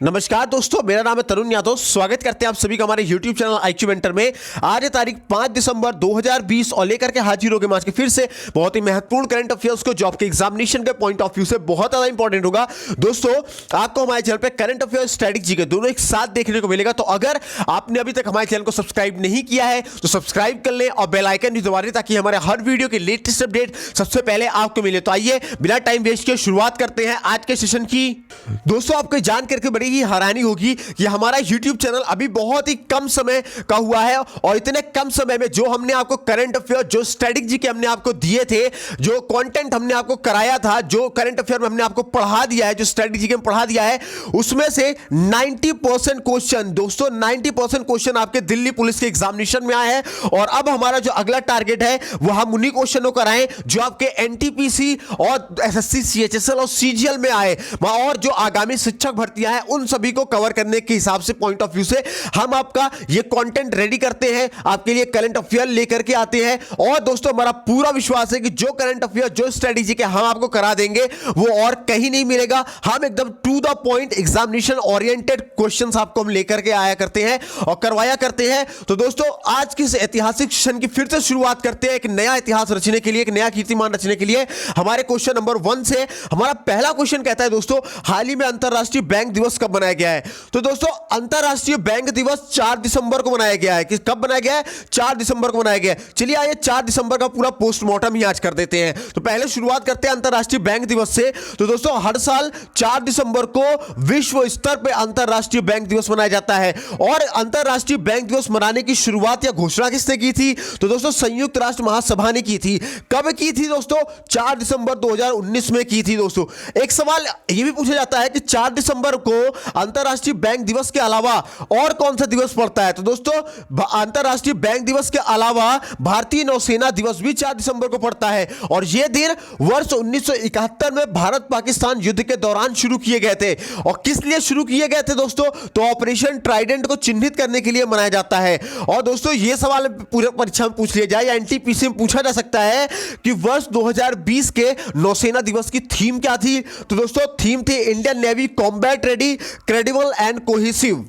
नमस्कार दोस्तों, मेरा नाम है तरुण यादव। स्वागत करते हैं आप सभी का हमारे YouTube चैनल IQ मेंटर में। आज है तारीख 5 दिसंबर 2020 और लेकर के हाजिर हो गए आज के फिर से बहुत ही महत्वपूर्ण करंट अफेयर्स को, जो आपके एग्जामिनेशन के पॉइंट ऑफ व्यू से बहुत ज्यादा इंपॉर्टेंट होगा। दोस्तों, आपको हमारे चैनल पे करंट अफेयर स्ट्रेटेजी के दोनों एक साथ देखने को मिलेगा। तो अगर आपने अभी तक हमारे चैनल को सब्सक्राइब नहीं किया है तो सब्सक्राइब कर लें और बेल आइकन भी दबा दें ताकि हमारे हर वीडियो की लेटेस्ट अपडेट सबसे पहले आपको मिले। तो आइए बिना टाइम वेस्ट किए शुरुआत करते हैं आज के सेशन की। दोस्तों, आपको जान करके बड़ी ही हैरानी होगी कि हमारा YouTube चैनल अभी बहुत ही कम समय का हुआ है और इतने कम समय में जो हमने आपको करंट अफेयर, जो स्ट्रेटेजी के हमने आपको दिए थे, जो कंटेंट हमने आपको कराया था, जो करंट अफेयर में हमने आपको पढ़ा दिया है, जो स्ट्रेटेजी के में पढ़ा दिया है, उसमें से 90% क्वेश्चन, दोस्तों 90% क्वेश्चन आपके दिल्ली पुलिस के एग्जामिनेशन में आए हैं। और अब हमारा जो अगला टारगेट है वो हम उन्हीं क्वेश्चनों को कराएं जो आपके NTPC और SSC, CHSL और CGL में आए और जो आगामी शिक्षक भर्तियां हैं उन सभी को कवर करने के हिसाब से, पॉइंट ऑफ व्यू से हम आपका ये कंटेंट रेडी करते हैं, आपके लिए करंट अफेयर लेकर के आते हैं। और दोस्तों, हमारा पूरा विश्वास है कि जो करंट अफेयर, जो स्ट्रेटेजी के हम आपको करा देंगे वो और कहीं नहीं मिलेगा। हम एकदम to the point, examination oriented questions आपको हम लेकर के आया करते हैं और करवाया करते हैं। तो दोस्तों, आज के इस ऐतिहासिक सेशन की फिर से शुरुआत करते हैं, एक नया इतिहास रचने के लिए, एक नया कीर्तिमान रचने के लिए। हमारे क्वेश्चन नंबर 1 से हमारा पहला क्वेश्चन कहता है दोस्तों, हाल ही में अंतरराष्ट्रीय बैंक दिवस कब मनाया गया है? तो दोस्तों, अंतरराष्ट्रीय बैंक दिवस 4 दिसंबर को मनाया गया है। कब बनाया गया है? 4 दिसंबर को मनाया गया है। चलिए आइए 4 दिसंबर का पूरा पोस्टमार्टम ही आज कर देते हैं। तो पहले शुरुआत करते हैं अंतरराष्ट्रीय बैंक दिवस से। तो दोस्तों, हर साल 4 दिसंबर को विश्व स्तर पर अंतरराष्ट्रीय बैंक दिवस मनाया जाता है। और अंतरराष्ट्रीय बैंक दिवस मनाने की शुरुआत या घोषणा किसने की थी? तो दोस्तों, संयुक्त राष्ट्र महासभा ने की थी। कब की थी दोस्तों? 4 दिसंबर 2019 में की थी। दोस्तों, एक सवाल यह भी पूछा जाता है कि 4 दिसंबर को अंतरराष्ट्रीय बैंक दिवस के अलावा और कौन सा दिवस पड़ता है? तो दोस्तों, अंतरराष्ट्रीय बैंक दिवस के अलावा भारतीय नौसेना दिवस भी 4 दिसंबर को पड़ता है। और यह दिन वर्ष 1971 में भारत पाकिस्तान युद्ध के दौरान शुरू किए गए थे। और किस लिए शुरू किए गए थे दोस्तों? तो ऑपरेशन ट्राइडेंट को चिन्हित करने के लिए मनाया जाता है। और दोस्तों, यह सवाल पूरे परीक्षा में पूछ लिया जाए या NTPC में पूछा जा सकता है कि वर्ष 2020 के नौसेना दिवस की थीम क्या थी? तो दोस्तों, थीम थी Indian navy combat ready, credible and cohesive.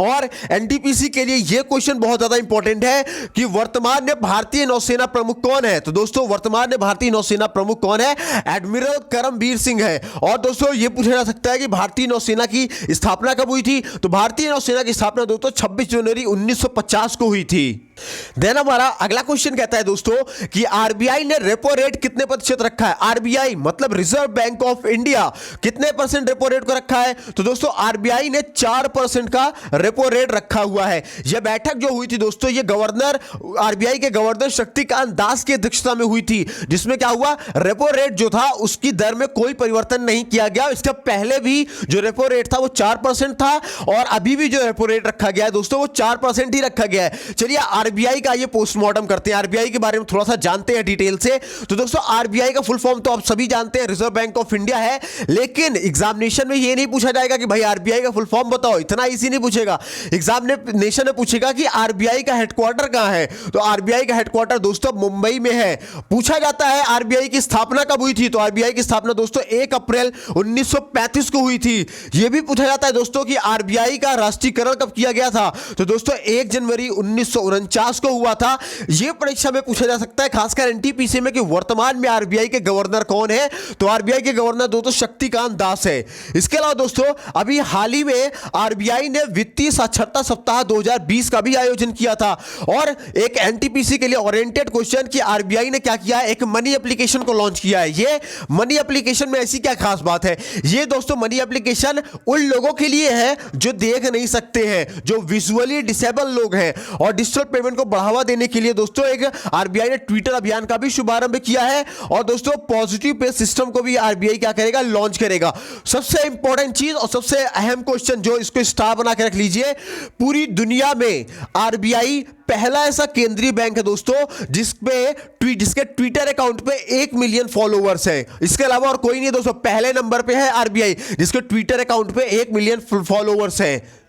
और NTPC के लिए यह क्वेश्चन बहुत ज्यादा इंपॉर्टेंट है कि वर्तमान में भारतीय नौसेना प्रमुख कौन है? तो दोस्तों, वर्तमान में भारतीय नौसेना प्रमुख कौन है? एडमिरल करमबीर सिंह है। और दोस्तों, यह पूछा जा सकता है कि भारतीय नौसेना की स्थापना कब हुई थी? तो भारतीय नौसेना की स्थापना दोस्तों 26 जनवरी 1950 को हुई थी। देन हमारा अगला क्वेश्चन कहता है दोस्तों कि RBI ने रेपो रेट कितने प्रतिशत रखा है? RBI मतलब रिजर्व बैंक ऑफ इंडिया कितने % रेपो रेट को रखा है? तो दोस्तों, RBI ने 4% का रेपो रेट रखा हुआ है। यह बैठक जो हुई थी दोस्तों, यह गवर्नर, RBI के गवर्नर शक्तिकांत दास की अध्यक्षता में हुई थी, जिसमें क्या हुआ, रेपो रेट जो था उसकी दर में कोई परिवर्तन नहीं किया गया। इसके पहले भी जो रेपो रेट था वो 4% था और अभी भी जो रेपो रेट रखा गया है दोस्तों वो 4% ही रखा गया है। चलिए RBI का ये पोस्टमार्टम करते हैं, RBI के बारे में थोड़ा सा जानते हैं डिटेल से। तो दोस्तों, RBI का फुल फॉर्म तो आप सभी जानते हैं, रिजर्व बैंक ऑफ इंडिया है। लेकिन एग्जामिनेशन में ये नहीं पूछा जाएगा कि भाई RBI का फुल फॉर्म बताओ, इतना इजी नहीं पूछेगा। एग्जामिनेशन में पूछेगा कि RBI का हेडक्वार्टर कहां है? तो RBI का हेडक्वार्टर दोस्तों मुंबई में है। पूछा जाता है RBI की स्थापना कब हुई थी? तो RBI की स्थापना दोस्तों 1 अप्रैल 1935 को हुई थी। यह भी पूछा जाता है दोस्तों कि RBI का राष्ट्रीयकरण कब किया गया था? तो दोस्तों 1 जनवरी 1949 को हुआ था। यह परीक्षा में पूछा जा सकता है, खासकर NTPC में, कि वर्तमान में RBI के गवर्नर कौन है? तो RBI के गवर्नर दोस्तों शक्तिकांत दास है। इसके अलावा दोस्तों, अभी हाल ही में RBI ने वित्तीय साक्षरता सप्ताह 2020 का भी आयोजन किया था। और एक NTPC के लिए ओरिएंटेड क्वेश्चन कि RBI ने क्या किया है, एक मनी एप्लीकेशन को लॉन्च किया है। ये मनी एप्लीकेशन में ऐसी क्या खास बात है? ये दोस्तों मनी एप्लीकेशन उन लोगों के लिए है जो देख नहीं सकते हैं, जो विजुअली डिसेबल लोग हैं। और डिजिटल पेमेंट को बढ़ावा देने के लिए दोस्तों एक RBI ने ट्विटर अभियान का भी शुभारंभ किया है। और दोस्तों, पॉजिटिव पे सिस्टम को भी RBI क्या करेगा, लॉन्च करेगा। सबसे इंपॉर्टेंट चीज और सबसे अहम क्वेश्चन, जो इसको स्टार बना के रख लीजिए, पूरी दुनिया में RBI पहला ऐसा केंद्रीय बैंक है दोस्तों जिसके ट्विटर अकाउंट पे 1 मिलियन फॉलोवर्स है। इसके अलावा और कोई नहीं दोस्तों, पहले नंबर पे है RBI जिसके ट्विटर अकाउंट पे 1 मिलियन फॉलोवर्स है।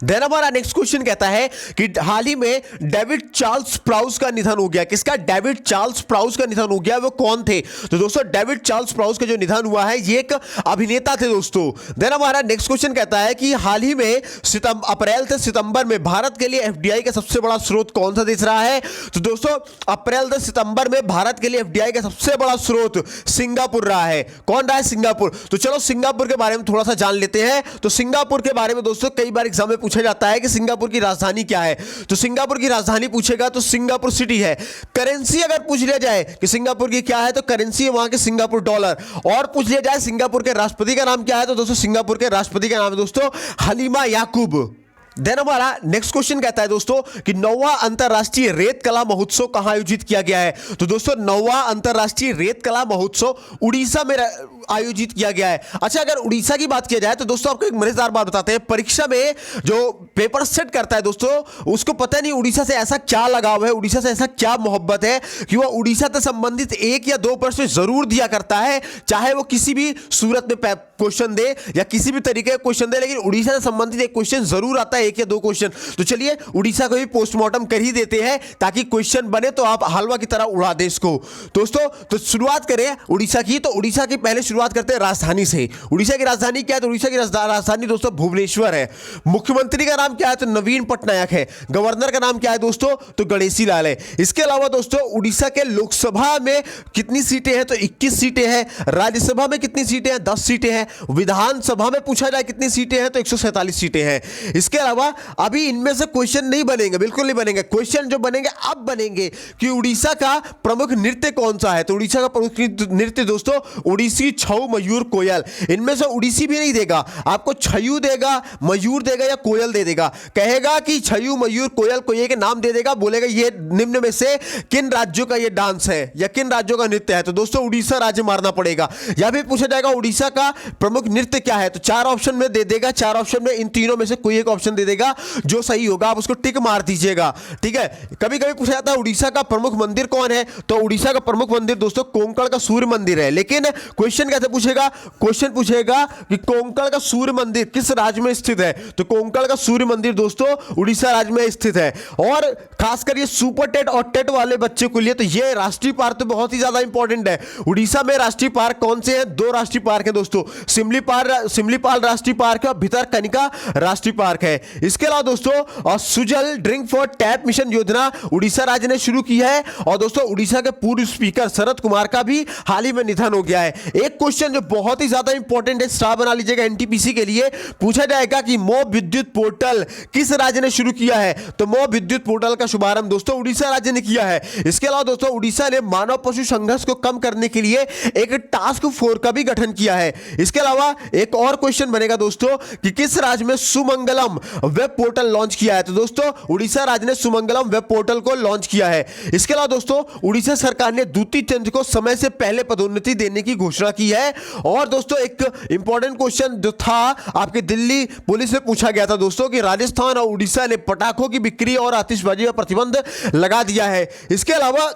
देन हमारा नेक्स्ट क्वेश्चन कहता है कि हाल ही में डेविड चार्ल्स प्राउस का निधन हो गया। किसका? डेविड चार्ल्स प्राउस का निधन हो गया। वो कौन थे? तो दोस्तों डेविड चार्ल्स प्राउस का जो निधन हुआ है ये एक अभिनेता थे दोस्तों। देन हमारा नेक्स्ट क्वेश्चन कहता है कि हाल ही में अप्रैल से सितंबर में भारत के लिए एफडीआई का सबसे बड़ा स्रोत कौन सा दिख रहा है? तो दोस्तों अप्रैल से सितंबर में भारत के लिए एफडीआई का सबसे बड़ा स्रोत सिंगापुर रहा है। कौन रहा है? सिंगापुर। तो चलो सिंगापुर के बारे में थोड़ा सा जान लेते हैं। तो सिंगापुर के बारे में दोस्तों कई बार एग्जाम में पूछा जाता है कि सिंगापुर की राजधानी क्या है। तो सिंगापुर की राजधानी पूछेगा तो सिंगापुर सिटी है। करेंसी अगर पूछ लिया जाए कि सिंगापुर की क्या है तो करेंसी है वहां के सिंगापुर डॉलर। और पूछ लिया जाए सिंगापुर के राष्ट्रपति का नाम क्या है तो दोस्तों सिंगापुर के राष्ट्रपति का नाम है दोस्तों हलीमा याकूब। देन हमारा नेक्स्ट क्वेश्चन कहता है दोस्तों कि 9वां अंतरराष्ट्रीय रेत कला महोत्सव कहां आयोजित किया गया है? तो दोस्तों 9वां अंतरराष्ट्रीय रेत कला महोत्सव उड़ीसा में आयोजित किया गया है। अच्छा, अगर उड़ीसा की बात किया जाए तो दोस्तों आपको एक मजेदार बात बताते हैं। परीक्षा में जो पेपर सेट करता है दोस्तों उसको पता नहीं उड़ीसा से ऐसा क्या लगाव है, उड़ीसा से ऐसा क्या मोहब्बत है कि वह उड़ीसा से संबंधित 1 या 2 प्रश्न जरूर दिया करता है, चाहे वो किसी भी सूरत में क्वेश्चन दे या किसी भी तरीके का क्वेश्चन दे, लेकिन उड़ीसा से संबंधित एक क्वेश्चन जरूर आता है, 1 या 2 क्वेश्चन। तो चलिए उड़ीसा को भी पोस्टमार्टम कर ही देते हैं ताकि क्वेश्चन बने तो आप हलवा की तरह उड़ा दे इसको दोस्तों। तो शुरुआत करें उड़ीसा की। तो उड़ीसा की पहले शुरुआत करते हैं राजधानी से। उड़ीसा की राजधानी क्या है? तो उड़ीसा की राजधानी दोस्तों भुवनेश्वर है। मुख्यमंत्री का नाम क्या है? तो नवीन पटनायक है। गवर्नर का नाम क्या है दोस्तों? तो गणेशी लाल है। इसके अलावा दोस्तों उड़ीसा के लोकसभा में कितनी सीटें हैं? तो 21 सीटें हैं। राज्यसभा में कितनी सीटें हैं? 10 सीटें हैं। विधानसभा में पूछा जाए कितनी सीटें हैं तो 147 सीटें हैं। इसके अलावा अभी इनमें से क्वेश्चन नहीं बनेंगे, बिल्कुल नहीं बनेंगे। क्वेश्चन जो बनेंगे अब बनेंगे कि उड़ीसा का प्रमुख नृत्य कौन सा है? तो उड़ीसा का प्रमुख नृत्य दोस्तों उड़ीसी छऊ मयूर कोयल। इनमें से उड़ीसी भी नहीं देगा, आपको छयू देगा, मयूर देगा या कोयल दे देगा। कहेगा कि छयू मयूर कोयल को एक नाम दे देगा, बोलेगा ये निम्न में से किन राज्यों का ये डांस है या किन राज्यों का नृत्य है? तो दोस्तों उड़ीसा राज्य मारना पड़ेगा। या भी पूछा जाएगा उड़ीसा का प्रमुख नृत्य क्या है? तो 4 ऑप्शन में दे देगा। 4 ऑप्शन में इन तीनों में से कोई एक ऑप्शन दे देगा, जो सही होगा आप उसको टिक मार दीजिएगा, ठीक है। कभी कभी पूछा जाता है उड़ीसा का प्रमुख मंदिर कौन है? तो उड़ीसा का प्रमुख मंदिर दोस्तों कोंकण का सूर्य मंदिर है। लेकिन क्वेश्चन कैसे पूछेगा? क्वेश्चन पूछेगा कि कोंकण का सूर्य मंदिर किस राज्य में स्थित है? तो कोंकण का सूर्य मंदिर दोस्तों उड़ीसा राज्य में स्थित है। और खासकर ये सुपर टेट और टेट वाले बच्चे के लिए तो ये राष्ट्रीय पार्क तो बहुत ही ज्यादा इंपॉर्टेंट है। उड़ीसा में राष्ट्रीय पार्क कौन से हैं? 2 राष्ट्रीय पार्क है दोस्तों, सिमलीपाल राष्ट्रीय पार्क है और भितरकनिका राष्ट्रीय पार्क है। इसके अलावा दोस्तों Sujal drink for tap mission योजना उड़ीसा राज्य ने शुरू की है। और दोस्तों उड़ीसा के पूर्व स्पीकर शरद कुमार का भी हाल ही में निधन हो गया है। एक क्वेश्चन जो बहुत ही ज्यादा इंपॉर्टेंट है, स्टार बना लीजिएगा एनटीपीसी के लिए, पूछा जाएगा कि मोब विद्युत पोर्टल किस राज्य ने शुरू किया है? तो मोब विद्युत पोर्टल का शुभारंभ दोस्तों उड़ीसा राज्य ने किया है। इसके अलावा दोस्तों उड़ीसा ने मानव पशु संघर्ष को कम करने के लिए एक टास्क फोर्स का भी गठन किया है। इसके अलावा एक और क्वेश्चन बनेगा दोस्तों कि किस राज्य में सुमंगलम वेब पोर्टल लॉन्च किया है? तो दोस्तों उड़ीसा राज्य ने सुमंगलम वेब पोर्टल को लॉन्च किया है। इसके अलावा दोस्तों उड़ीसा सरकार ने द्वितीय चंद्र को समय से पहले पदोन्नति देने की घोषणा की है। और दोस्तों एक इंपॉर्टेंट क्वेश्चन जो था आपके दिल्ली पुलिस से पूछा गया था दोस्तों कि राजस्थान और उड़ीसा ने पटाखों की बिक्री और आतिशबाजी पर प्रतिबंध लगा दिया है। इसके अलावा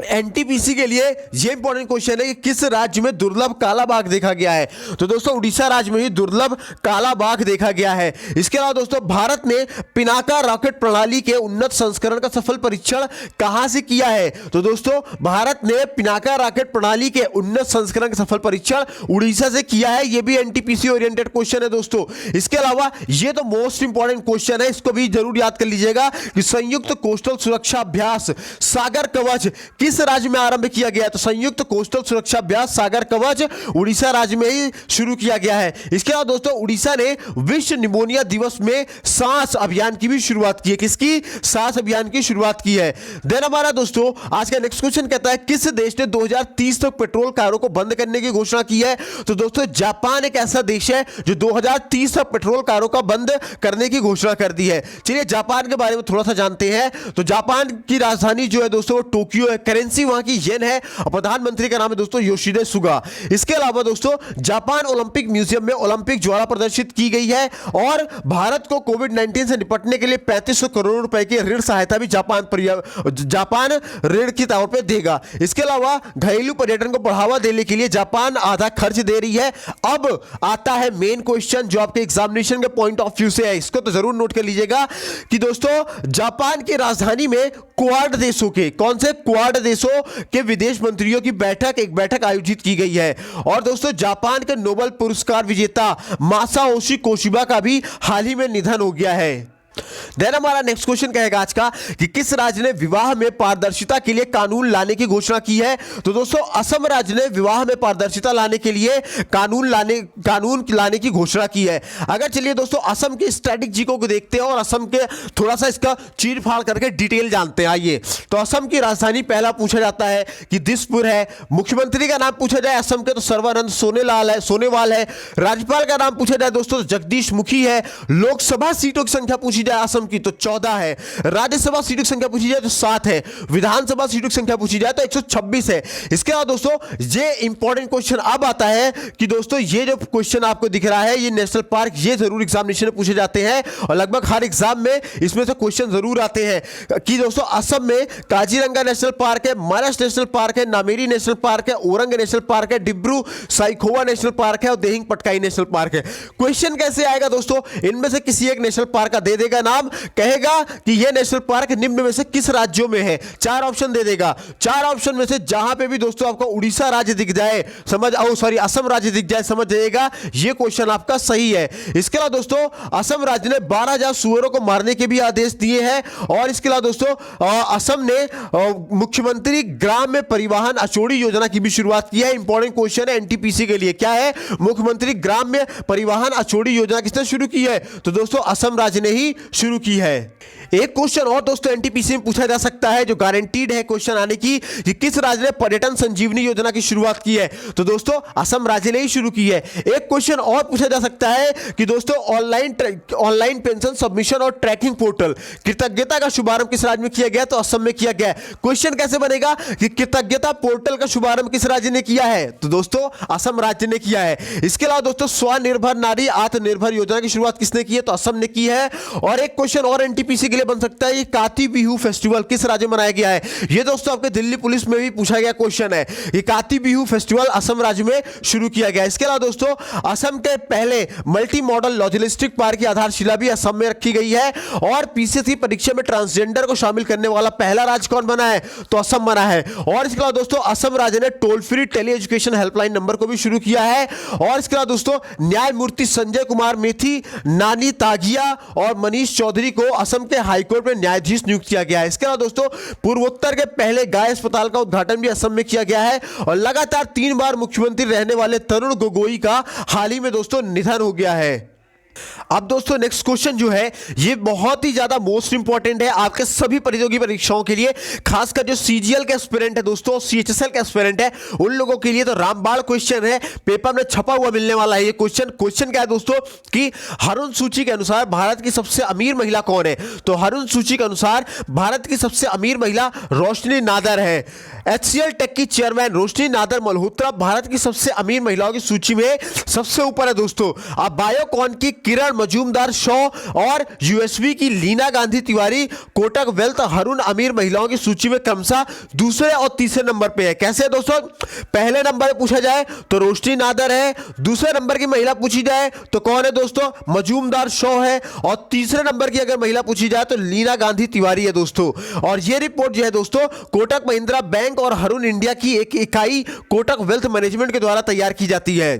एनटीपीसी के लिए यह इंपॉर्टेंट क्वेश्चन है कि किस राज्य में दुर्लभ काला बाघ देखा गया है? तो दोस्तों उड़ीसा राज्य में ही दुर्लभ काला बाघ देखा गया है। इसके अलावा दोस्तों भारत ने पिनाका रॉकेट प्रणाली के उन्नत संस्करण का सफल परीक्षण कहां से किया है? तो दोस्तों भारत ने पिनाका रॉकेट प्रणाली के उन्नत संस्करण का सफल परीक्षण उड़ीसा से किया है। यह भी एनटीपीसी ओरिएंटेड क्वेश्चन है दोस्तों। इसके अलावा यह तो मोस्ट इंपॉर्टेंट क्वेश्चन है, इसको भी जरूर याद कर लीजिएगा कि संयुक्त कोस्टल सुरक्षा अभ्यास सागर कवच किस राज्य में आरंभ किया गया? तो संयुक्त कोस्टल सुरक्षा अभ्यास सागर कवच उड़ीसा राज्य में ही शुरू किया गया है। इसके अलावा दोस्तों उड़ीसा ने विश्व निमोनिया दिवस में सांस अभियान की भी शुरुआत की है। किसकी? सांस अभियान की शुरुआत की है। देन हमारा दोस्तों आज का नेक्स्ट क्वेश्चन कहता है किस देश ने 2030 तक पेट्रोल कारों को बंद करने की घोषणा की है? तो दोस्तों जापान एक ऐसा देश है जो 2030 तक पेट्रोल कारों का बंद करने की घोषणा कर दी है। चलिए जापान के बारे में थोड़ा सा जानते हैं। तो जापान की राजधानी जो है दोस्तों टोक्यो है। करेंसी वहां की येन है और प्रधानमंत्री का नाम है दोस्तों योशिहिदे सुगा। इसके अलावा दोस्तों जापान ओलंपिक म्यूजियम में ओलंपिक ज्वाला प्रदर्शित की गई है और भारत को कोविड-19 से निपटने के लिए 3500 करोड़ रुपए की ऋण सहायता भी जापान ऋण के तौर पे देगा। इसके अलावा घरेलू पर्यटन को बढ़ावा देने के लिए जापान आधा खर्च दे रही है। अब आता है मेन क्वेश्चन जो आपके एग्जामिनेशन के पॉइंट ऑफ व्यू से है, इसको तो जरूर नोट कर लीजिएगा कि दोस्तों जापान की राजधानी में क्वाड देशों के, कौन से क्वाड देशों के विदेश मंत्रियों की एक बैठक आयोजित की गई है। और दोस्तों जापान के नोबेल पुरस्कार विजेता मासाओशी कोशिबा का भी हाल ही में निधन हो गया है। देन हमारा नेक्स्ट क्वेश्चन कहेगा आज का कि किस राज्य ने विवाह में पारदर्शिता के लिए कानून लाने की घोषणा की है। तो दोस्तों असम राज्य ने विवाह में पारदर्शिता लाने के लिए कानून लाने की घोषणा की है। अगर चलिए दोस्तों असम के स्ट्रेटेजी को देखते हैं और असम के थोड़ा सा इसका चीर फाड़ करके डिटेल जानते हैं। आइए, तो असम की राजधानी पहला पूछा जाता है कि दिसपुर है। मुख्यमंत्री का नाम पूछा जाए असम के तो सर्बानंद सोनोवाल है। राज्यपाल का नाम पूछा जाए दोस्तों जगदीश मुखी है। लोकसभा सीटों की संख्या पूछी जाए असम की तो 14 है। राज्यसभा सीटों की संख्या पूछी जाए तो 7 है। विधानसभा सीटों की संख्या पूछी जाए तो 126 है। इसके बाद दोस्तों ये इंपॉर्टेंट क्वेश्चन अब आता है कि दोस्तों ये जो क्वेश्चन आपको दिख रहा है ये नेशनल पार्क, ये जरूर एग्जामिनेशन में पूछे जाते हैं और लगभग हर एग्जाम में इसमें से क्वेश्चन जरूर आते हैं कि दोस्तों असम में काजीरंगा नेशनल पार्क है, मानस नेशनल पार्क है, नामेरी नेशनल पार्क है, ओरंग नेशनल पार्क है, डिब्रू साइखोवा नेशनल पार्क है और देहिंग पटकाई नेशनल पार्क है। क्वेश्चन कैसे आएगा दोस्तों, इनमें से किसी एक नेशनल पार्क का दे देगा नाम, कहेगा कि यह नेशनल पार्क निम्न में से किस राज्यों में है। 4 ऑप्शन दे देगा। 4 ऑप्शन में से जहां पे भी दोस्तों आपको उड़ीसा राज्य दिख जाए असम राज्य दिख जाए, समझ जाइएगा ये क्वेश्चन आपका सही है। इसके अलावा दोस्तों असम राज्य ने 12,000 सुअरों को मारने के भी आदेश दिए हैं। और इसके अलावा दोस्तों असम ने मुख्यमंत्री ग्राम परिवहन अचोड़ी योजना की भी शुरुआत की है। इंपॉर्टेंट क्वेश्चन है एनटीपीसी के लिए, क्या है मुख्यमंत्री ग्राम में परिवहन अचोड़ी योजना किसने शुरू की है। तो दोस्तों असम राज्य ने ही शुरू की है। एक क्वेश्चन और दोस्तों एनटीपीसी में पूछा जा सकता है जो गारंटीड है क्वेश्चन आने की कि किस राज्य ने पर्यटन संजीवनी योजना की शुरुआत की है। तो दोस्तों असम राज्य ने ही शुरू की है। एक क्वेश्चन और पूछा जा सकता है कि दोस्तों ऑनलाइन पेंशन सबमिशन और ट्रैकिंग पोर्टल कृतज्ञता का शुभारंभ किस राज्य में किया गया। तो असम में किया गया। क्वेश्चन कैसे बनेगा कि कृतज्ञता पोर्टल का शुभारंभ किस राज्य ने किया है। तो दोस्तों असम राज्य ने किया है। इसके अलावा दोस्तों स्वनिर्भर नारी आत्मनिर्भर योजना की शुरुआत किसने की है। तो असम ने की है। और एक क्वेश्चन और एनटीपीसी के लिए बन सकता है, ये काती बिहू फेस्टिवल किस राज्य में मनाया गया है। ये दोस्तों आपके दिल्ली पुलिस में भी पूछा गया क्वेश्चन है। ये काती बिहू फेस्टिवल असम राज्य में शुरू किया गया। इसके अलावा दोस्तों असम के पहले मल्टी मॉडल लॉजिस्टिक पार्क की आधारशिला भी असम में रखी गई है। और पीसीसी परीक्षा में ट्रांसजेंडर को शामिल करने वाला पहला राज्य कौन बना है। तो असम बना है। और इसके अलावा दोस्तों असम राज्य ने toll free tele education helpline number को भी शुरू किया है। और इसके अलावा दोस्तों न्यायमूर्ति संजय कुमार मेथी, नानी तागिया और मनीष चौधरी को असम के हाईकोर्ट में न्यायाधीश नियुक्त किया गया है। इसके अलावा दोस्तों पूर्वोत्तर के पहले गाय अस्पताल का उद्घाटन भी असम में किया गया है। और लगातार 3 बार मुख्यमंत्री रहने वाले तरुण गोगोई का हाल ही में दोस्तों निधन हो गया है। अब दोस्तों नेक्स्ट क्वेश्चन जो है ये बहुत ही ज्यादा मोस्ट इंपॉर्टेंट है आपके सभी प्रतियोगी परीक्षाओं के लिए, खासकर जो सीजीएल के एस्पिरेंट है दोस्तों, सीएचएसएल के एस्पिरेंट है उन लोगों के लिए तो रामबाण क्वेश्चन है, पेपर में छपा हुआ मिलने वाला है ये क्वेश्चन क्या है दोस्तों कि हरुण सूची के अनुसार भारत की सबसे अमीर महिला कौन है। तो हरुण सूची के अनुसार भारत की सबसे अमीर महिला रोशनी नादर है। एचसीएल टेक की चेयरमैन रोशनी नादर मल्होत्रा भारत की सबसे अमीर महिलाओं की सूची में सबसे ऊपर है दोस्तों। अब बायोकॉन की किरण मजूमदार शॉ और यूएसवी की लीना गांधी तिवारी, कोटक वेल्थ हरुण अमीर महिलाओं की सूची में क्रमशः दूसरे और तीसरे नंबर पे है। कैसे दोस्तों, पहले नंबर पे पूछा जाए तो रोशनी नादर है, दूसरे नंबर की महिला पूछी जाए तो कौन है दोस्तों, मजूमदार शॉ है, और तीसरे नंबर की अगर महिला पूछी जाए तो लीना गांधी तिवारी है दोस्तों। और यह रिपोर्ट जो है दोस्तों कोटक महिंद्रा बैंक और हरुण इंडिया की एक इकाई कोटक वेल्थ मैनेजमेंट के द्वारा तैयार की जाती है।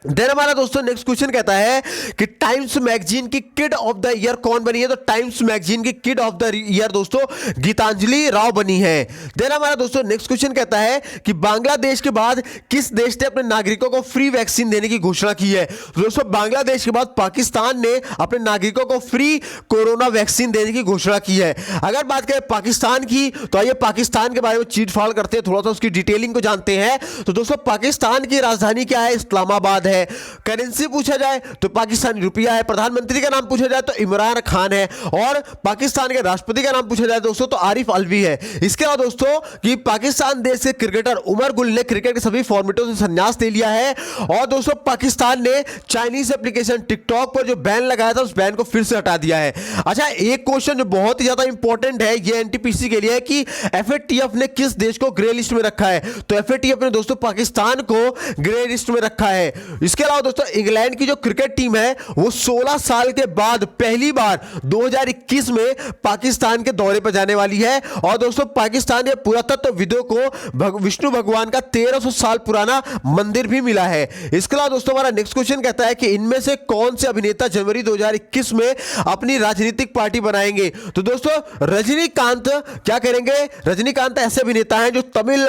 देन हमारा दोस्तों नेक्स्ट क्वेश्चन कहता है कि टाइम्स मैगजीन की किड ऑफ द ईयर कौन बनी है। तो टाइम्स मैगजीन की किड ऑफ द ईयर दोस्तों गीतांजलि राव बनी है। देन हमारा दोस्तों नेक्स्ट क्वेश्चन कहता है कि बांग्लादेश के बाद किस देश ने अपने नागरिकों को फ्री वैक्सीन देने की घोषणा की है। तो दोस्तों बांग्लादेश के बाद पाकिस्तान ने अपने नागरिकों को फ्री कोरोना वैक्सीन देने की घोषणा की है। अगर बात करें पाकिस्तान की तो आइए पाकिस्तान के बारे में चीट फाड़ करते हैं, थोड़ा सा उसकी डिटेलिंग को जानते हैं। तो दोस्तों पाकिस्तान की राजधानी क्या है, इस्लामाबाद है। है। करेंसी पूछा जाए तो पाकिस्तानी रुपया है। प्रधानमंत्री का नाम पूछा जाए तो इमरान खान है। और पाकिस्तान के राष्ट्रपति का नाम पूछा जाए दोस्तों तो आरिफ अलवी है। इसके अलावा दोस्तों कि पाकिस्तान देश के क्रिकेटर उमर गुल ने क्रिकेट के सभी फॉर्मेटों से संन्यास ले लिया है। और दोस्तों पाकिस्तान ने चाइनीज एप्लीकेशन टिकटॉक पर जो बैन लगाया था उस बैन को फिर से हटा दिया है। अच्छा, एक क्वेश्चन जो बहुत ही ज्यादा इंपॉर्टेंट है ये एनटीपीसी के लिए है कि एफएटीएफ ने किस देश को ग्रे लिस्ट में रखा है। तो एफएटीएफ ने दोस्तों पाकिस्तान को ग्रे लिस्ट में रखा है। इसके अलावा दोस्तों इंग्लैंड की जो क्रिकेट टीम है वो 16 साल के बाद पहली बार 2021 में पाकिस्तान के दौरे पर जाने वाली है। और दोस्तों पाकिस्तान के पुरातत्वविदों को विष्णु भगवान का 1300 साल पुराना मंदिर भी मिला है। इसके अलावा दोस्तों हमारा नेक्स्ट क्वेश्चन कहता है कि इनमें से कौन से अभिनेता जनवरी 2021 में अपनी राजनीतिक पार्टी बनाएंगे। तो दोस्तों रजनीकांत क्या करेंगे। रजनीकांत ऐसे अभिनेता हैं जो तमिल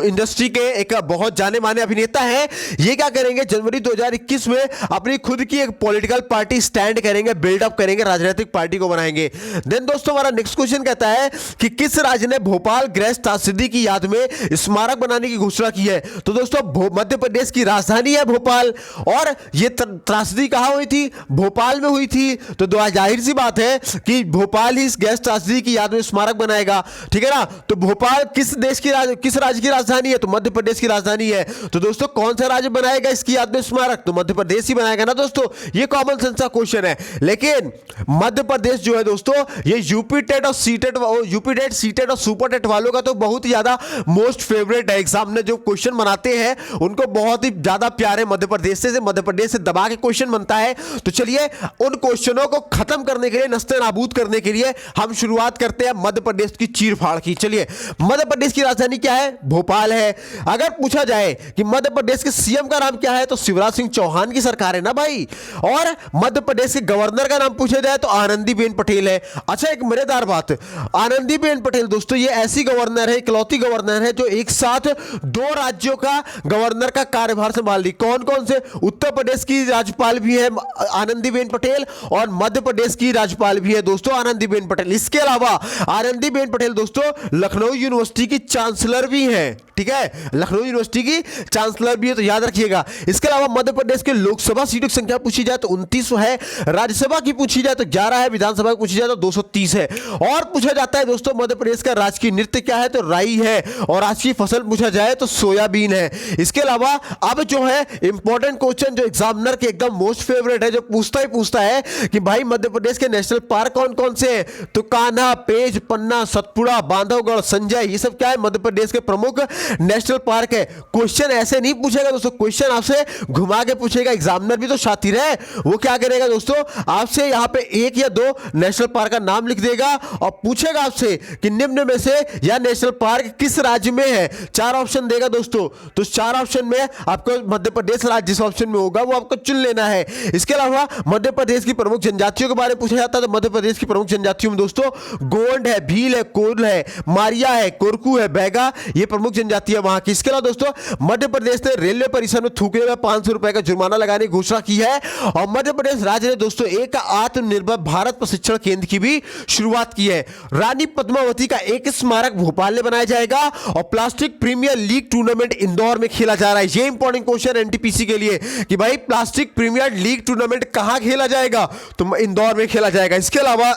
इंडस्ट्री के एक बहुत जाने माने अभिनेता हैं। ये क्या करेंगे जनवरी 2021 में अपनी खुद की एक पॉलिटिकल पार्टी स्टैंड करेंगे, बिल्डअप करेंगे, राजनीतिक पार्टी को बनाएंगे। देन दोस्तों हमारा नेक्स्ट क्वेश्चन कहता है कि किस राज्य ने भोपाल गैस त्रासदी की याद में स्मारक बनाने की घोषणा की है। तो दोस्तों मध्य प्रदेश की राजधानी है भोपाल। और ये त्रासदी कहां हुई थी, भोपाल में हुई थी। तो जाहिर सी बात है कि भोपाल ही इस गैस त्रासदी की याद में स्मारक बनाएगा, ठीक है ना। तो भोपाल किस राज्य की राजधानी है, तो मध्य प्रदेश की राजधानी है। तो दोस्तों कौन सा राज्य बनाएगा इसकी याद में स्मारक, तो मध्य प्रदेश ही बनाएगा ना दोस्तों। ये कॉमन सेंस का क्वेश्चन है। लेकिन मध्य प्रदेश जो है दोस्तों ये यूपी टेट और सीटेट और सुपर टेट वालों का तो बहुत ही ज्यादा मोस्ट फेवरेट है। एग्जाम में जो क्वेश्चन बनाते हैं उनको बहुत ही ज्यादा प्यार है मध्य प्रदेश से दबा के क्वेश्चन बनता है। तो चलिए उन क्वेश्चनों को खत्म करने के लिए, नस्ते नाबूद करने के लिए हम शुरुआत करते हैं मध्य प्रदेश की चीर फाड़ की। चलिए मध्य प्रदेश की राजधानी क्या है, भोपाल है। अगर पूछा जाए कि मध्य प्रदेश के सीएम का नाम क्या है तो शिवराज सिंह चौहान की सरकार है ना भाई। और मध्य प्रदेश के गवर्नर का नाम पूछा जाए तो आनंदीबेन पटेल है। अच्छा, एक मजेदार बात, आनंदीबेन पटेल दोस्तों ये ऐसी गवर्नर है, इकलौती गवर्नर है जो एक साथ 2 राज्यों का गवर्नर का कार्यभार संभाल रही। कौन कौन से, उत्तर प्रदेश की राज्यपाल भी है आनंदीबेन पटेल और मध्य प्रदेश की राज्यपाल भी है दोस्तों आनंदीबेन पटेल। इसके अलावा आनंदीबेन पटेल दोस्तों लखनऊ यूनिवर्सिटी की चांसलर भी हैं, ठीक है, लखनऊ यूनिवर्सिटी की चांसलर भी है, तो याद रखिएगा। इसके अलावा मध्य प्रदेश के लोकसभा सीटों की संख्या पूछी जाए तो 29 है, राज्यसभा की पूछी जाए तो 11 है, विधानसभा की पूछी जाए तो 230 है। और पूछा जाता है दोस्तों मध्य प्रदेश का राजकीय नृत्य क्या है, तो राई है। और राजकीय फसल पूछा जाए तो सोयाबीन है। इसके अलावा अब जो है इंपॉर्टेंट क्वेश्चन जो एग्जामिनर के एकदम मोस्ट फेवरेट है, जो पूछता है कि भाई मध्य प्रदेश के नेशनल पार्क कौन कौन से हैं, तो कान्हा, पेंच, पन्ना, सतपुड़ा, बांधवगढ़, संजय, ये सब क्या है मध्य प्रदेश के प्रमुख नेशनल पार्क है। क्वेश्चन ऐसे नहीं पूछेगा दोस्तों, क्वेश्चन आपसे घुमा के पूछेगा। एग्जामिनर भी तो शातिर है, वो क्या करेगा दोस्तों आपसे यहाँ पे 1 या 2 नेशनल पार्क का नाम लिख देगा और पूछेगा आपसे कि निम्न में से यह नेशनल पार्क किस राज्य में है। 4 ऑप्शन देगा दोस्तों, तो 4 ऑप्शन में आपको मध्य प्रदेश राज्य जिस ऑप्शन में होगा वो आपको चुन लेना है। इसके अलावा मध्य प्रदेश की प्रमुख जनजातियों के बारे में पूछा जाता है, तो मध्य प्रदेश की प्रमुख जनजातियों में दोस्तों गोंड है, भील है, कोल है, मारिया है, कोरकू है, बैगा, ये प्रमुख जनजाति है वहां की। इसके अलावा दोस्तों मध्य प्रदेश ने रेलवे परिसर में थूकने में 500 रुपए का जुर्माना लगाने की घोषणा की है। और मध्य प्रदेश राज्य ने दोस्तों एक आत्मनिर्भर भारत प्रशिक्षण केंद्र की भी शुरुआत की है। रानी पद्मावती का एक स्मारक भोपाल में बनाया जाएगा और plastic premier league tournament Indore में खेला जा रहा है। ये इंपॉर्टेंट क्वेश्चन एनटीपीसी के लिए कि भाई प्लास्टिक प्रीमियर लीग टूर्नामेंट कहां खेला जाएगा, तो इंदौर में खेला जाएगा। इसके अलावा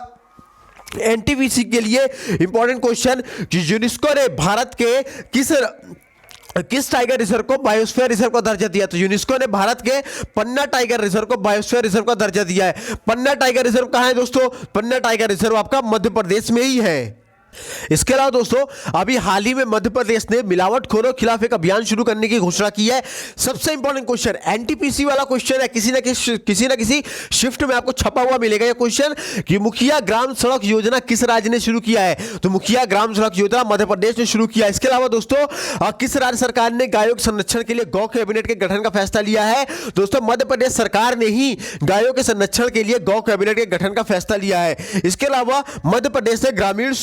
एनटीपीसी के लिए इंपॉर्टेंट क्वेश्चन कि यूनेस्को ने भारत के किस टाइगर रिजर्व को बायोस्फीयर रिजर्व का दर्जा दिया, तो यूनेस्को ने भारत के पन्ना टाइगर रिजर्व को बायोस्फीयर रिजर्व का दर्जा दिया है। पन्ना टाइगर रिजर्व कहां है दोस्तों, पन्ना टाइगर रिजर्व आपका मध्य प्रदेश में ही है। इसके अलावा दोस्तों अभी हाल ही में मध्य प्रदेश ने मिलावटखोरों के खिलाफ एक अभियान शुरू करने की घोषणा की है। सबसे इंपॉर्टेंट क्वेश्चन एनटीपीसी वाला क्वेश्चन है, किसी न किसी शिफ्ट में आपको छपा हुआ मिलेगा यह क्वेश्चन कि मुखिया ग्राम सड़क योजना किस राज्य ने शुरू किया है, तो मुखिया ग्राम सड़क योजना मध्य प्रदेश ने शुरू किया। इसके अलावा दोस्तों किस राज्य सरकार ने गायों के संरक्षण के लिए गौ कैबिनेट के गठन का फैसला लिया है, दोस्तों मध्य प्रदेश सरकार ने ही गायों के संरक्षण के लिए गौ कैबिनेट के गठन का फैसला लिया है। इसके अलावा मध्य प्रदेश ने ग्रामीण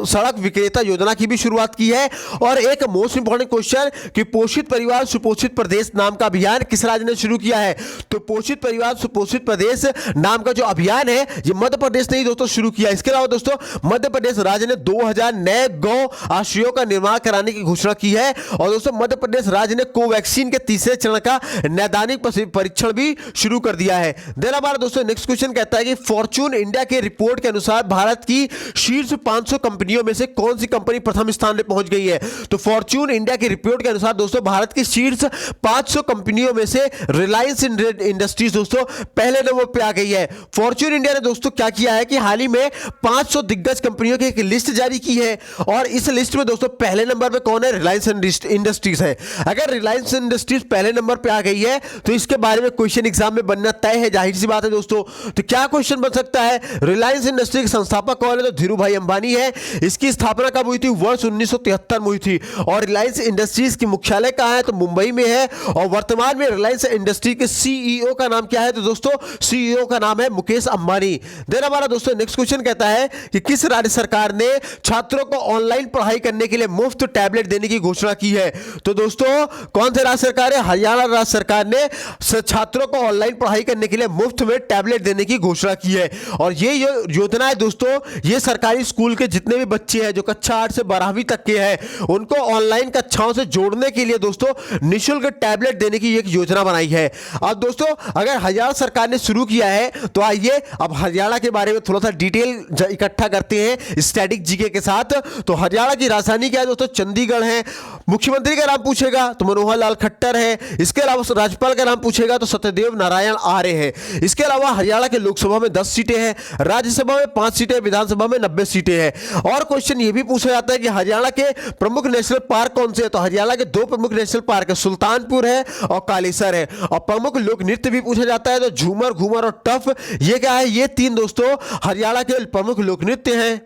सड़क विक्रेता योजना की भी शुरुआत की है। और एक मोस्ट इंपॉर्टेंट क्वेश्चन कि पोषित परिवार सुपोषित प्रदेश नाम का अभियान किस राज्य ने शुरू किया है? तो पोषित परिवार सुपोषित प्रदेश नाम का जो अभियान है ये मध्य प्रदेश ने ही दोस्तों शुरू किया। इसके अलावा दोस्तों मध्य प्रदेश राज्य ने 2000 नए गौ आश्रयों का निर्माण कराने की घोषणा की है। और दोस्तों मध्य प्रदेश राज्य ने कोवैक्सीन के तीसरे चरण का नैदानिक परीक्षण भी शुरू कर दिया है। देन हमारा दोस्तों नेक्स्ट क्वेश्चन कहता है कि फॉर्च्यून इंडिया के रिपोर्ट के अनुसार भारत की शीर्ष 500 कंपनियों में से कौन सी कंपनी प्रथम स्थान पर पहुंच गई है? तो फॉर्च्यून इंडिया की रिपोर्ट के अनुसार दोस्तों भारत की शीर्ष 500 कंपनियों में से रिलायंस इंडस्ट्रीज दोस्तों पहले नंबर पे आ गई है। फॉर्च्यून इंडिया ने दोस्तों क्या किया है कि हाल ही में 500 दिग्गज कंपनियों की एक लिस्ट जारी की है और इस लिस्ट में दोस्तों पहले नंबर पे कौन है? रिलायंस इंडस्ट्रीज है। अगर रिलायंस इंडस्ट्रीज पहले नंबर पे आ गई है तो इसके बारे में क्वेश्चन एग्जाम में बनना तय है, जाहिर सी बात है दोस्तों। तो क्या क्वेश्चन बन सकता है? रिलायंस इंडस्ट्री के संस्थापक कौन है? तो धीरू भाई अंबानी है। इसकी स्थापना कब हुई थी? वर्ष 1973 में हुई थी। और रिलायंस इंडस्ट्रीज की मुख्यालय कहां है? तो मुंबई में है। और वर्तमान में रिलायंस इंडस्ट्री के सीईओ का नाम क्या है? तो दोस्तों सीईओ का नाम है मुकेश अंबानी। देन हमारा दोस्तों नेक्स्ट क्वेश्चन कहता है कि किस राज्य सरकार ने छात्रों को ऑनलाइन पढ़ाई करने के लिए मुफ्त टैबलेट देने की घोषणा की है? तो दोस्तों कौन से राज्य सरकार है? हरियाणा राज्य सरकार ने छात्रों को ऑनलाइन पढ़ाई करने के लिए मुफ्त में टैबलेट देने की घोषणा की है। और ये योजना है दोस्तों, ये सरकारी स्कूल के जितने भी बच्चे हैं जो कक्षा 8 से 12वीं तक के हैं उनको ऑनलाइन कक्षाओं से जोड़ने के लिए दोस्तों निःशुल्क टैबलेट देने की एक योजना बनाई है। अब दोस्तों अगर हरियाणा सरकार ने शुरू किया है तो आइए अब हरियाणा के बारे में थोड़ा सा डिटेल इकट्ठा करते हैं स्टैटिक जीके के साथ। तो हरियाणा की राजधानी क्या है दोस्तों? चंडीगढ़ है। मुख्यमंत्री का नाम पूछेगा तो मनोहर लाल खट्टर है। इसके अलावा राज्यपाल का नाम पूछेगा तो सत्यदेव नारायण आर्य है। इसके अलावा हरियाणा के लोकसभा में 10 सीटें हैं, राज्यसभा में 5 सीटें, विधानसभा में 90 सीटें हैं। और क्वेश्चन ये भी पूछा जाता है कि हरियाणा के प्रमुख नेशनल पार्क कौन से हैं? तो हरियाणा के 2 प्रमुख नेशनल पार्क है, सुल्तानपुर है और कालेसर है। और प्रमुख लोक नृत्य भी पूछा जाता है तो झूमर, घूमर और टफ, ये क्या है? ये 3 दोस्तों हरियाणा के प्रमुख लोक नृत्य हैं।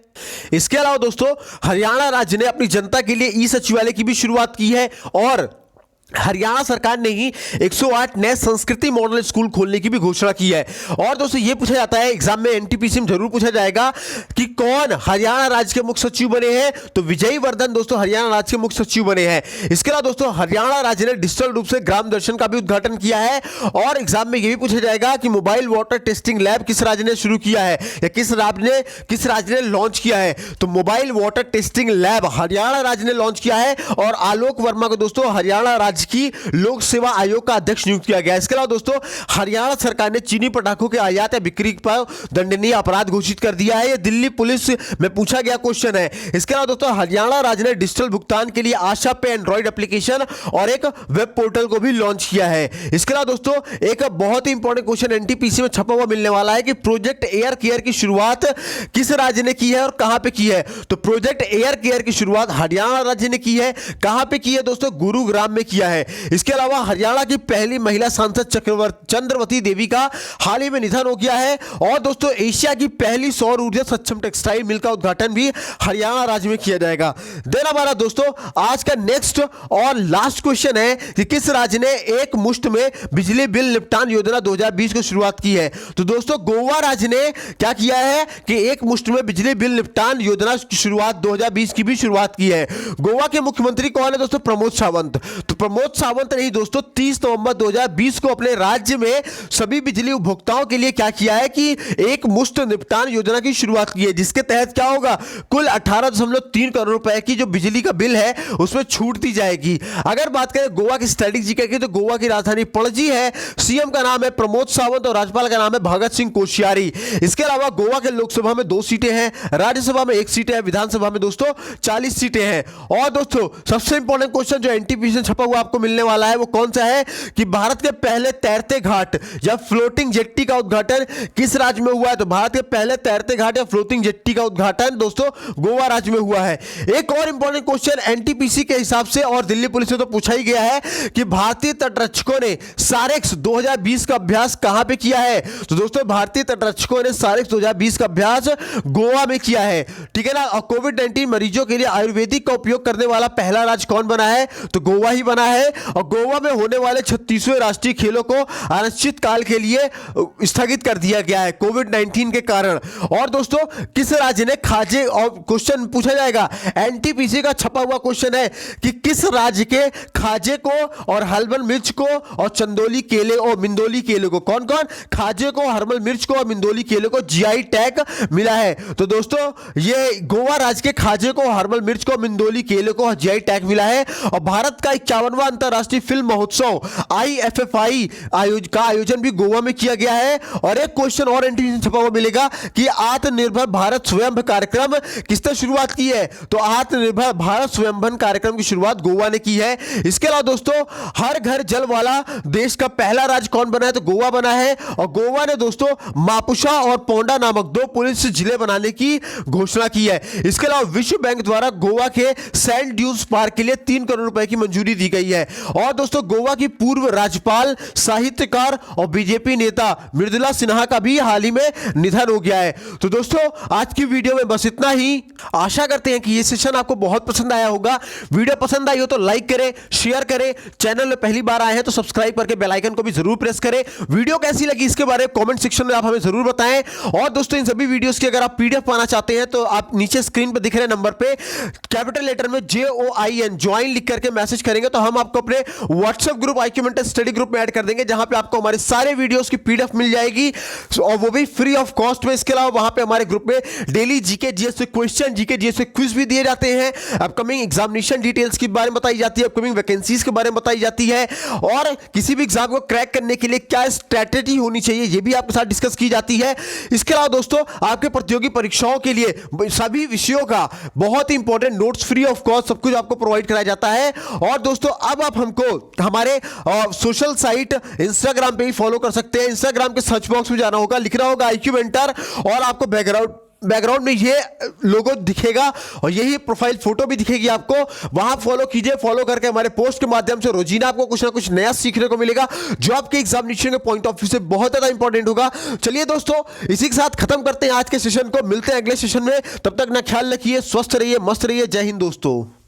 इसके अलावा दोस्तों हरियाणा राज्य ने अपनी जनता के लिए ई सचिवालय की भी शुरुआत की है और हरियाणा सरकार ने ही 108 नए संस्कृति मॉडल स्कूल खोलने की भी घोषणा की है। और दोस्तों ये पूछा जाता है एग्जाम में, एनटीपीसी में जरूर पूछा जाएगा कि कौन हरियाणा राज्य के मुख्य सचिव बने हैं? तो विजय वर्धन दोस्तों हरियाणा राज्य के मुख्य सचिव बने हैं। इसके अलावा दोस्तों हरियाणा राज्य ने डिजिटल रूप से ग्राम दर्शन का भी उद्घाटन किया है। और एग्जाम में यह भी पूछा जाएगा कि मोबाइल वाटर टेस्टिंग लैब किस राज्य ने शुरू किया है या किस राज्य ने लॉन्च किया है? तो mobile water testing lab Haryana राज्य ने लॉन्च किया है। और आलोक वर्मा को दोस्तों हरियाणा राज्य की लोक सेवा आयोग का अध्यक्ष नियुक्त किया गया। इसके अलावा दोस्तों हरियाणा सरकार ने चीनी पटाखों के आयात या बिक्री पर दंडनीय अपराध घोषित कर दिया है। यह दिल्ली पुलिस में पूछा गया क्वेश्चन है। इसके अलावा दोस्तों हरियाणा राज्य ने डिजिटल भुगतान के लिए आशा पे एंड्रॉइड एप्लीकेशन और एक वेब पोर्टल को भी लॉन्च किया है। इसके अलावा दोस्तों एक बहुत ही इंपॉर्टेंट क्वेश्चन एनटीपीसी में छपा हुआ मिलने वाला है कि प्रोजेक्ट एयर केयर की शुरुआत किस राज्य ने की है और कहां पे की है? तो प्रोजेक्ट एयर केयर की शुरुआत हरियाणा राज्य ने की है। कहां पे की है दोस्तों? गुरुग्राम में किया है। इसके अलावा हरियाणा की पहली महिला सांसद चंद्रवती देवी का हाल ही में निधन हो गया है। और दोस्तों एशिया की पहली सौर ऊर्जा सक्षम टेक्सटाइल मिल का उद्घाटन भी हरियाणा राज्य में किया जाएगा। देन हमारा दोस्तों आज का नेक्स्ट और लास्ट क्वेश्चन है कि किस राज्य ने एक मुश्त में बिजली बिल निपटान योजना 2020 की शुरुआत की है? तो दोस्तों गोवा राज्य ने क्या किया है कि एक मुश्त में बिजली बिल निपटान योजना की शुरुआत 2020 की भी शुरुआत की है। गोवा के मुख्यमंत्री कौन है दोस्तों? प्रमोद सावंत। तो प्रमोद सावंत नहीं दोस्तों 30 नवंबर 2020 को अपने राज्य में सभी बिजली उपभोक्ताओं के लिए क्या किया है कि एक मुश्त निपटान योजना की शुरुआत की है, जिसके तहत क्या होगा? कुल 18.3 करोड़ रुपए की जो बिजली का बिल है उसमें छूट दी जाएगी। अगर बात करें गोवा की स्टैटिक जीके की तो गोवा की राजधानी पणजी है, सीएम का नाम है प्रमोद सावंत और राज्यपाल का नाम है भगत सिंह कोश्यारी। इसके अलावा गोवा के लोकसभा में 2 सीटें हैं, राज्यसभा में 1 सीट है, विधानसभा में दोस्तों 40 सीटें हैं। और दोस्तों सबसे इंपॉर्टेंट क्वेश्चन जो एनटीपीसी में छपा हुआ आपको मिलने वाला है वो कौन सा है कि भारत के पहले तैरते घाट या फ्लोटिंग जेट्टी का उद्घाटन किस राज्य में हुआ है? तो भारत के पहले तैरते घाट या फ्लोटिंग जेट्टी का उद्घाटन दोस्तों गोवा राज्य में हुआ है। एक और इंपॉर्टेंट क्वेश्चन एनटीपीसी के हिसाब से और दिल्ली पुलिस से तो पूछा ही गया है कि भारतीय तटरक्षकों ने सारेक्स 2020 का अभ्यास कहां पे किया है? तो दोस्तों भारतीय तटरक्षकों ने सारेक्स 2020 का अभ्यास गोवा में किया है। ठीक है ना। और कोविड-19 मरीजों के लिए आयुर्वेदिक का उपयोग करने वाला पहला राज्य कौन बना है? तो गोवा ही बना है और गोवा में होने वाले 36वें राष्ट्रीय खेलों को अनिश्चित काल के लिए स्थगित कर दिया गया है कोविड-19 के कारण। और दोस्तों किस राज्य ने खाजे, और क्वेश्चन पूछा जाएगा, एनटीपीसी का छपा हुआ क्वेश्चन है कि किस राज्य के खाजे को और हलवन मिर्च को और चंदोली केले और मिंदोली केले को, कौन कौन, खाजे को, हरमल मिर्च को और मिंदोली केले को जीआई टैग मिला है। तो दोस्तों ये गोवा राज्य के खाजे को, हरमल मिर्च को, मिंदोली केले को जीआई टैग मिला है। और भारत का 51वां अंतरराष्ट्रीय फिल्म महोत्सव IFFI का आयोजन भी गोवा में किया गया है। और एक क्वेश्चन और एनटीपीसी छपा हुआ मिलेगा कि आत्मनिर्भर भारत स्वयंभर कार्यक्रम किसने शुरुआत की है। तो आत्मनिर्भर भारत स्वयंभर कार्यक्रम की शुरुआत गोवा ने की है। इसके अलावा दोस्तों हर घर जल वाला देश का पहला राज्य कौन बना है, तो गोवा बना है। और गोवा ने दोस्तों मापुसा और पोंडा नामक 2 पुलिस जिले बनाने की घोषणा की है। इसके अलावा विश्व बैंक द्वारा गोवा के सैंड ड्यून्स पार्क के लिए 3 करोड़ रुपए की मंजूरी दी गई है। और दोस्तों गोवा की पूर्व राज्यपाल, साहित्यकार और बीजेपी नेता मृदुला सिन्हा का भी हाल ही में निधन हो गया है। तो दोस्तों आज की वीडियो में बस इतना ही। आशा करते हैं कि ये सेशन आपको बहुत पसंद आया होगा। वीडियो पसंद आई हो तो लाइक करें, शेयर करें, चैनल में पहली बार आए हैं तो सब्सक्राइब करके बेल आइकन को भी जरूर प्रेस करें। वीडियो कैसी लगी इसके बारे में कमेंट सेक्शन में आप हमें जरूर बताएं। और दोस्तों इन सभी वीडियोस की अगर आप पीडीएफ पाना चाहते हैं तो आप नीचे स्क्रीन पर दिख रहे नंबर पे कैपिटल लेटर में JOIN ज्वाइन लिख करके मैसेज करेंगे तो हम आपको अपने WhatsApp group IQ mentor study group में ऐड कर देंगे, जहां पे आपको हमारे सारे वीडियोस की पीडीएफ मिल जाएगी और वो भी फ्री ऑफ कॉस्ट में। इसके अलावा वहां पे हमारे ग्रुप में डेली जीके जीएस से क्वेश्चन, जीके जीएस से क्विज भी दिए जाते हैं। अपकमिंग एग्जामिनेशन डिटेल्स के बारे में बताई जाती है, अपकमिंग वैकेंसीज के बारे में बताई जाती है, और किसी भी एग्जाम को क्रैक करने के लिए क्या स्ट्रेटेजी होनी चाहिए ये भी आपके साथ डिस्कस की जाती है। इसके अलावा दोस्तों आपके प्रतियोगी परीक्षाओं के लिए सभी विषयों का बहुत ही important notes free of cost सब कुछ आपको प्रोवाइड कराया जाता है। और दोस्तों अब आप हमको हमारे सोशल साइट इंस्टाग्राम पे ही फॉलो कर सकते हैं। इंस्टाग्राम के सर्च बॉक्स में जाना होगा, लिख रहा होगा IQ मेंटर और आपको बैकग्राउंड में ये लोगो दिखेगा और यही प्रोफाइल फोटो भी दिखेगी आपको, वहां फॉलो कीजिए। फॉलो करके हमारे पोस्ट के माध्यम से रोजीना आपको कुछ ना कुछ नया सीखने को मिलेगा जो आपके एग्जामिनेशन के पॉइंट ऑफ व्यू से बहुत ज्यादा इंपॉर्टेंट होगा। चलिए दोस्तों इसी के साथ खत्म करते हैं आज के सेशन को, मिलते हैं अगले सेशन में। तब तक ना ख्याल रखिए, स्वस्थ रहिए, मस्त रहिए। जय हिंद दोस्तों।